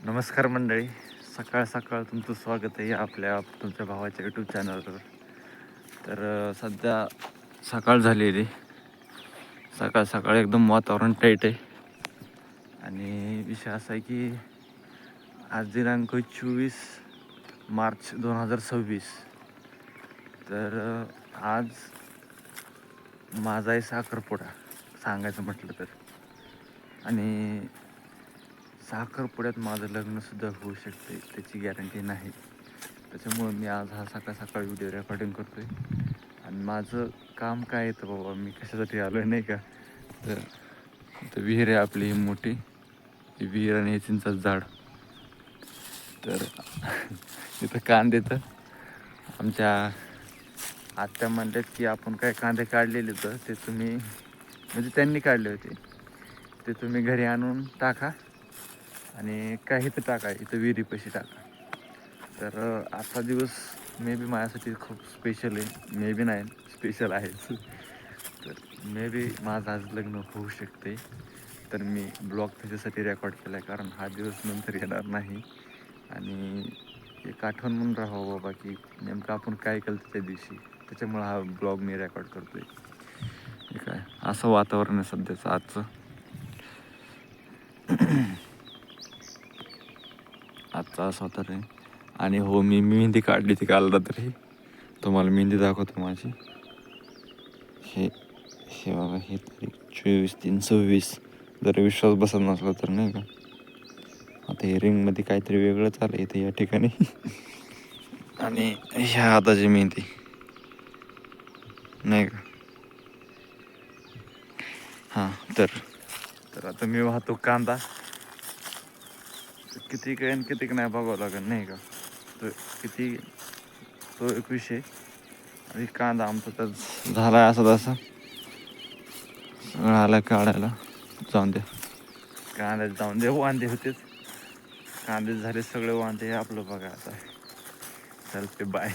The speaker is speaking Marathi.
नमस्कार मंडळी. सकाळ सकाळ तुमचं स्वागत आहे आपल्या तुमच्या भावाच्या यूट्यूब चॅनलवर. तर सध्या सकाळ झालेली. सकाळ सकाळ एकदम वातावरण टाईट आहे. आणि विषय असा आहे की आज दिनांक 24 मार्च 2026. तर आज माझा आहे साखरपुडा सांगायचं म्हटलं तर. आणि साखरपुड्यात माझं लग्नसुद्धा होऊ शकते त्याची गॅरंटी नाही. त्याच्यामुळं मी आज हा सकाळ सकाळ व्हिडिओ रेकॉर्डिंग करतो आहे. आणि माझं काम काय येतं बाबा, मी कशासाठी आलो आहे नाही का. तर इथं विहीर आहे आपली मोठी, ही विहीर आणि हे चिंचाचं झाड. तर इथं कांदे तर आमच्या आत्या म्हणतात की आपण काय कांदे काढलेले तर ते तुम्ही म्हणजे त्यांनी काढले होते ते तुम्ही घरी आणून टाका आणि काही तर टाका, इथं विहिरीपाशी टाका. तर आजचा दिवस मे बी माझ्यासाठी खूप स्पेशल आहे. मे बी नाही, स्पेशल आहेच. तर मे बी माझं आज लग्न होऊ शकते. तर मी ब्लॉग त्याच्यासाठी रेकॉर्ड केला आहे, कारण हा दिवस नंतर येणार नाही. आणि एक आठवण म्हणून राहावं बाबा की नेमकं आपण काय केलं त्या दिवशी. त्याच्यामुळं हा ब्लॉग मी रेकॉर्ड करतो आहे. ठीक आहे, असं वातावरण आहे सध्याचं आजचं. आजचा असा तर आहे. आणि हो, मी मेहंदी काढली ती काल रात्री. तुम्हाला मेहंदी दाखवतो माझी. हे हे बघा, हे तारीख 24/3/26. जर विश्वास बसत नसला तर नाही का. आता हे रिंगमध्ये काहीतरी वेगळं चालू इथे या ठिकाणी. आणि ह्या हाताची मेहंदी नाही का. हां, तर आता मी वाहतो कांदा. किती काय आणि किती नाही बघावं लागेल नाही का. तर किती तो एक विषय. आणि कांदा आमचा तर झाला आहे असा तसा. सगळं आला काढायला. जाऊन द्या, कांद्यात जाऊन दे, वांदे होतेच. कांदे झाले सगळे, वांदे आपलं बघा आता. चलते बाय.